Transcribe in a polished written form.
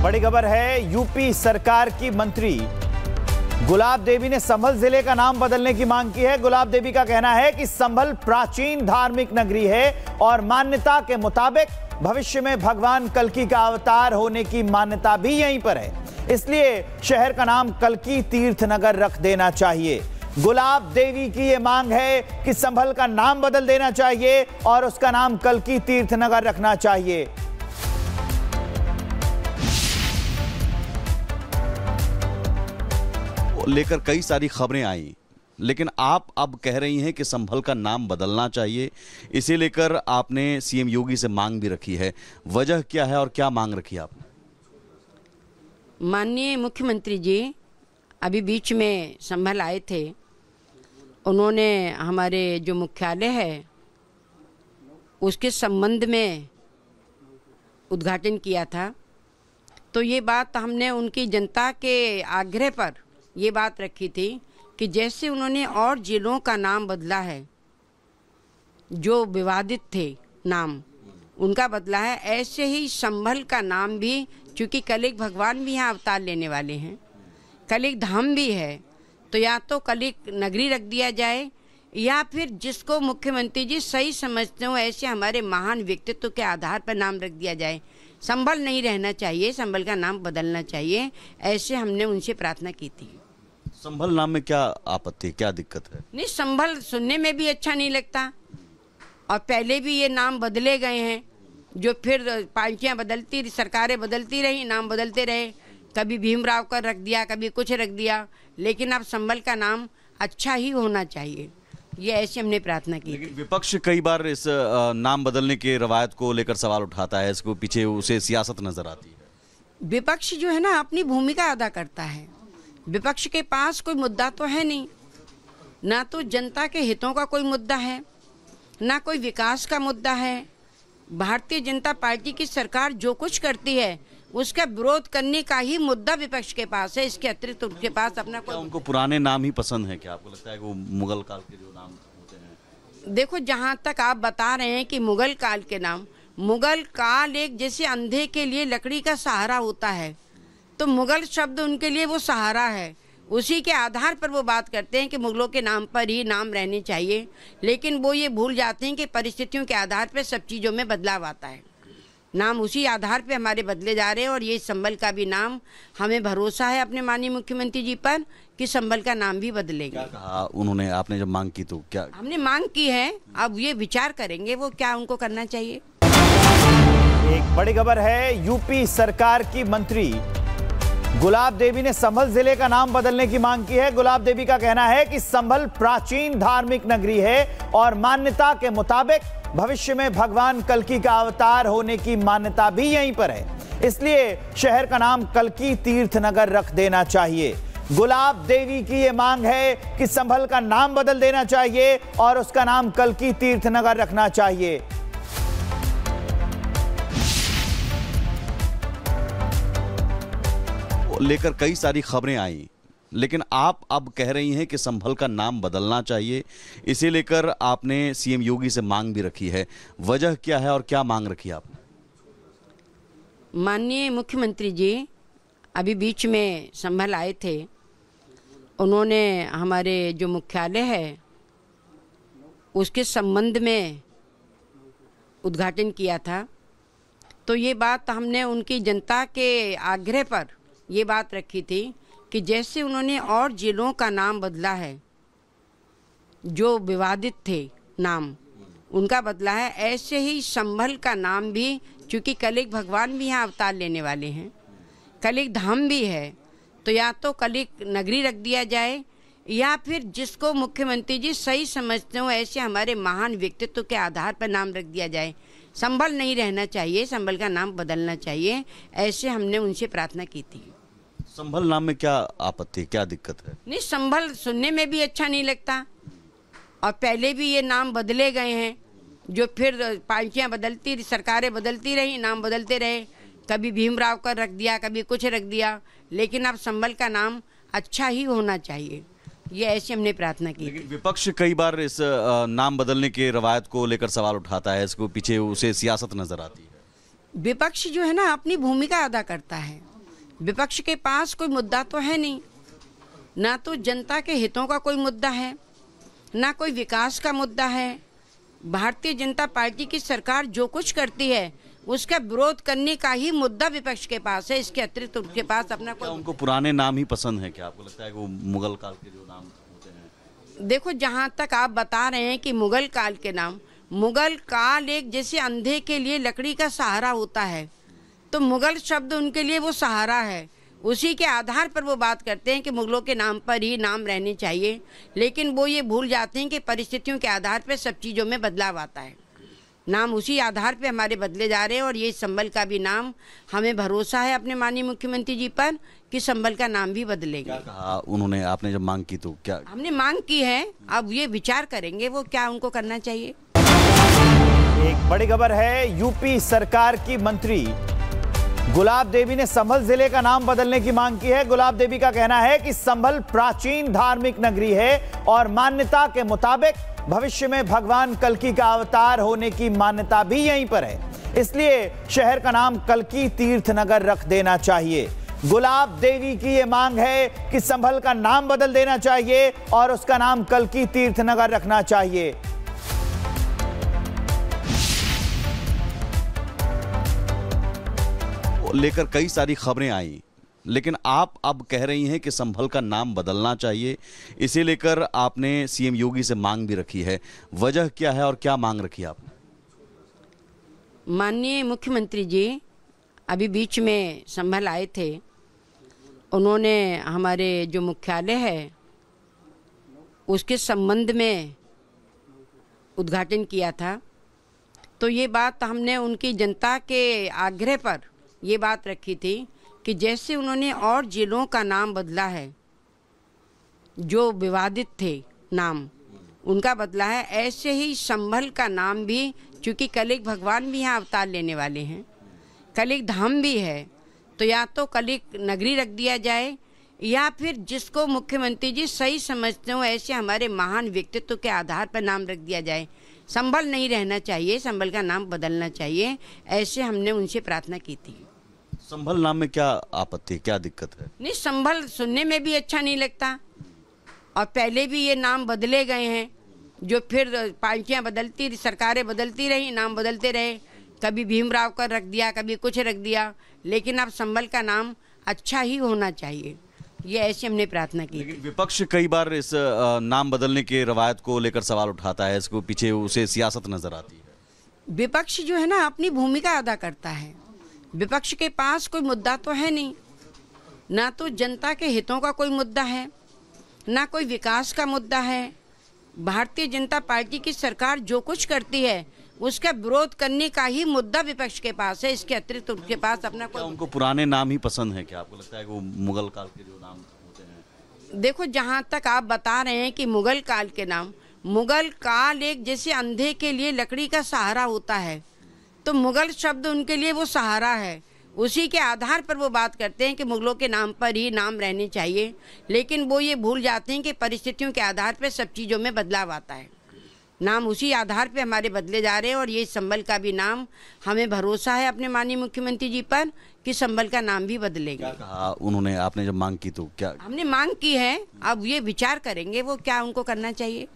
बड़ी खबर है, यूपी सरकार की मंत्री गुलाब देवी ने संभल जिले का नाम बदलने की मांग की है। गुलाब देवी का कहना है कि संभल प्राचीन धार्मिक नगरी है और मान्यता के मुताबिक भविष्य में भगवान कल्कि का अवतार होने की मान्यता भी यहीं पर है, इसलिए शहर का नाम कल्कि तीर्थ नगर रख देना चाहिए। गुलाब देवी की यह मांग है कि संभल का नाम बदल देना चाहिए और उसका नाम कल्कि तीर्थ नगर रखना चाहिए। लेकर कई सारी खबरें आई, लेकिन आप अब कह रही हैं कि संभल का नाम बदलना चाहिए। इसे लेकर आपने सीएम योगी से मांग भी रखी है। वजह क्या है और क्या मांग रखी आपने? माननीय मुख्यमंत्री जी अभी बीच में संभल आए थे। उन्होंने हमारे जो मुख्यालय है उसके संबंध में उद्घाटन किया था। तो ये बात हमने उनकी जनता के आग्रह पर ये बात रखी थी कि जैसे उन्होंने और जिलों का नाम बदला है, जो विवादित थे नाम उनका बदला है, ऐसे ही संभल का नाम भी, चूँकि कलिक भगवान भी यहाँ अवतार लेने वाले हैं, कलिक धाम भी है, तो या तो कलिक नगरी रख दिया जाए या फिर जिसको मुख्यमंत्री जी सही समझते हो ऐसे हमारे महान व्यक्तित्व के आधार पर नाम रख दिया जाए। संभल नहीं रहना चाहिए, संभल का नाम बदलना चाहिए, ऐसे हमने उनसे प्रार्थना की थी। संभल नाम में क्या आपत्ति, क्या दिक्कत है? नहीं, संभल सुनने में भी अच्छा नहीं लगता और पहले भी ये नाम बदले गए हैं, जो फिर पार्टियां बदलती, सरकारें बदलती रही, नाम बदलते रहे, कभी भीमराव का रख दिया, कभी कुछ रख दिया, लेकिन अब संभल का नाम अच्छा ही होना चाहिए, ये ऐसी हमने प्रार्थना की। लेकिन विपक्ष कई बार इस नाम बदलने के रवायत को लेकर सवाल उठाता है, इसको पीछे उसे सियासत नजर आती है। विपक्ष जो है ना अपनी भूमिका अदा करता है। विपक्ष के पास कोई मुद्दा तो है नहीं, ना तो जनता के हितों का कोई मुद्दा है, ना कोई विकास का मुद्दा है। भारतीय जनता पार्टी की सरकार जो कुछ करती है उसका विरोध करने का ही मुद्दा विपक्ष के पास है। इसके अतिरिक्त उनके पास अपना कोई, उनको पुराने नाम ही पसंद है क्या? आपको लगता है कि वो मुगल काल के जो नाम होते हैं? देखो, जहाँ तक आप बता रहे हैं कि मुगल काल के नाम, मुगल काल एक जैसे अंधे के लिए लकड़ी का सहारा होता है, तो मुगल शब्द उनके लिए वो सहारा है, उसी के आधार पर वो बात करते हैं कि मुगलों के नाम पर ही नाम रहने चाहिए। लेकिन वो ये भूल जाते हैं कि परिस्थितियों के आधार पर सब चीज़ों में बदलाव आता है। नाम उसी आधार पे हमारे बदले जा रहे हैं और ये संभल का भी नाम, हमें भरोसा है अपने माननीय मुख्यमंत्री जी पर कि संभल का नाम भी बदलेगा। क्या कहा उन्होंने? आपने जब मांग की तो क्या? हमने मांग की है, अब ये विचार करेंगे वो क्या उनको करना चाहिए। एक बड़ी खबर है, यूपी सरकार की मंत्री गुलाब देवी ने संभल जिले का नाम बदलने की मांग की है। गुलाब देवी का कहना है कि संभल प्राचीन धार्मिक नगरी है और मान्यता के मुताबिक भविष्य में भगवान कल्कि का अवतार होने की मान्यता भी यहीं पर है, इसलिए शहर का नाम कल्कि तीर्थ नगर रख देना चाहिए। गुलाब देवी की यह मांग है कि संभल का नाम बदल देना चाहिए और उसका नाम कल्कि तीर्थ नगर रखना चाहिए। लेकर कई सारी खबरें आई, लेकिन आप अब कह रही हैं कि संभल का नाम बदलना चाहिए। इसे लेकर आपने सीएम योगी से मांग भी रखी है। वजह क्या है और क्या मांग रखी आपने? माननीय मुख्यमंत्री जी अभी बीच में संभल आए थे। उन्होंने हमारे जो मुख्यालय है उसके संबंध में उद्घाटन किया था। तो ये बात हमने उनकी जनता के आग्रह पर ये बात रखी थी कि जैसे उन्होंने और जिलों का नाम बदला है, जो विवादित थे नाम उनका बदला है, ऐसे ही संभल का नाम भी, चूँकि कलिक भगवान भी यहाँ अवतार लेने वाले हैं, कलिक धाम भी है, तो या तो कलिक नगरी रख दिया जाए या फिर जिसको मुख्यमंत्री जी सही समझते हो ऐसे हमारे महान व्यक्तित्व के आधार पर नाम रख दिया जाए। संभल नहीं रहना चाहिए, संभल का नाम बदलना चाहिए, ऐसे हमने उनसे प्रार्थना की थी। संभल नाम में क्या आपत्ति, क्या दिक्कत है? नहीं, संभल सुनने में भी अच्छा नहीं लगता और पहले भी ये नाम बदले गए हैं, जो फिर पार्टियां बदलती, सरकारें बदलती रही, नाम बदलते रहे, कभी भीमराव का रख दिया, कभी कुछ रख दिया, लेकिन अब संभल का नाम अच्छा ही होना चाहिए, ये ऐसी हमने प्रार्थना की। लेकिन विपक्ष कई बार इस नाम बदलने के रवायत को लेकर सवाल उठाता है, इसको पीछे उसे सियासत नजर आती है। विपक्ष जो है ना अपनी भूमिका अदा करता है। विपक्ष के पास कोई मुद्दा तो है नहीं, ना तो जनता के हितों का कोई मुद्दा है, ना कोई विकास का मुद्दा है। भारतीय जनता पार्टी की सरकार जो कुछ करती है उसका विरोध करने का ही मुद्दा विपक्ष के पास है। इसके अतिरिक्त उनके पास अपना कोई उनको पुराने नाम ही पसंद है क्या? आपको लगता है कि वो मुगल काल के जो नाम होते हैं? देखो, जहाँ तक आप बता रहे हैं कि मुगल काल के नाम, मुगल काल एक जैसे अंधे के लिए लकड़ी का सहारा होता है, तो मुगल शब्द उनके लिए वो सहारा है। उसी के आधार पर वो बात करते हैं कि मुगलों के नाम पर ही नाम रहने चाहिए, लेकिन वो ये भूल जाते हैं कि परिस्थितियों के आधार पर सब चीज़ों में बदलाव आता है। नाम उसी आधार पे हमारे बदले जा रहे हैं और ये संभल का भी नाम, हमें भरोसा है अपने माननीय मुख्यमंत्री जी पर कि संभल का नाम भी बदलेगा। क्या कहा उन्होंने? आपने जब मांग की तो क्या? हमने मांग की है, अब ये विचार करेंगे वो क्या उनको करना चाहिए। एक बड़ी खबर है, यूपी सरकार की मंत्री गुलाब देवी ने संभल जिले का नाम बदलने की मांग की है। गुलाब देवी का कहना है कि संभल प्राचीन धार्मिक नगरी है और मान्यता के मुताबिक भविष्य में भगवान कल्कि का अवतार होने की मान्यता भी यहीं पर है, इसलिए शहर का नाम कल्कि तीर्थ नगर रख देना चाहिए। गुलाब देवी की यह मांग है कि संभल का नाम बदल देना चाहिए और उसका नाम कल्कि तीर्थ नगर रखना चाहिए। लेकर कई सारी खबरें आई, लेकिन आप अब कह रही हैं कि संभल का नाम बदलना चाहिए। इसे लेकर आपने सीएम योगी से मांग भी रखी है। वजह क्या है और क्या मांग रखी आपने? माननीय मुख्यमंत्री जी अभी बीच में संभल आए थे। उन्होंने हमारे जो मुख्यालय है उसके संबंध में उद्घाटन किया था, तो ये बात हमने उनकी जनता के आग्रह पर ये बात रखी थी कि जैसे उन्होंने और जिलों का नाम बदला है, जो विवादित थे नाम उनका बदला है, ऐसे ही संभल का नाम भी, चूँकि कलिक भगवान भी यहाँ अवतार लेने वाले हैं, कलिक धाम भी है, तो या तो कलिक नगरी रख दिया जाए या फिर जिसको मुख्यमंत्री जी सही समझते हो ऐसे हमारे महान व्यक्तित्व के आधार पर नाम रख दिया जाए। संभल नहीं रहना चाहिए, संभल का नाम बदलना चाहिए, ऐसे हमने उनसे प्रार्थना की थी। संभल नाम में क्या आपत्ति, क्या दिक्कत है? नहीं, संभल सुनने में भी अच्छा नहीं लगता और पहले भी ये नाम बदले गए हैं, जो फिर पार्टियां बदलती, सरकारें बदलती रही, नाम बदलते रहे, कभी भीमराव का रख दिया, कभी कुछ रख दिया, लेकिन अब संभल का नाम अच्छा ही होना चाहिए, ये ऐसी हमने प्रार्थना की। लेकिन विपक्ष कई बार इस नाम बदलने के रवायत को लेकर सवाल उठाता है, इसको पीछे उसे सियासत नजर आती है। विपक्ष जो है ना अपनी भूमिका अदा करता है। विपक्ष के पास कोई मुद्दा तो है नहीं, ना तो जनता के हितों का कोई मुद्दा है, ना कोई विकास का मुद्दा है। भारतीय जनता पार्टी की सरकार जो कुछ करती है उसका विरोध करने का ही मुद्दा विपक्ष के पास है। इसके अतिरिक्त उनके पास अपना कोई उनको पुराने नाम ही पसंद है क्या? आपको लगता है कि वो मुगल काल के जो नाम होते हैं? देखो, जहाँ तक आप बता रहे हैं कि मुगल काल के नाम, मुगल काल एक जैसे अंधे के लिए लकड़ी का सहारा होता है, तो मुगल शब्द उनके लिए वो सहारा है। उसी के आधार पर वो बात करते हैं कि मुगलों के नाम पर ही नाम रहने चाहिए, लेकिन वो ये भूल जाते हैं कि परिस्थितियों के आधार पर सब चीज़ों में बदलाव आता है। नाम उसी आधार पे हमारे बदले जा रहे हैं और ये संभल का भी नाम, हमें भरोसा है अपने माननीय मुख्यमंत्री जी पर कि संभल का नाम भी बदलेगा। क्या कहा उन्होंने? आपने जब मांग की तो क्या? हमने मांग की है, अब ये विचार करेंगे वो क्या उनको करना चाहिए।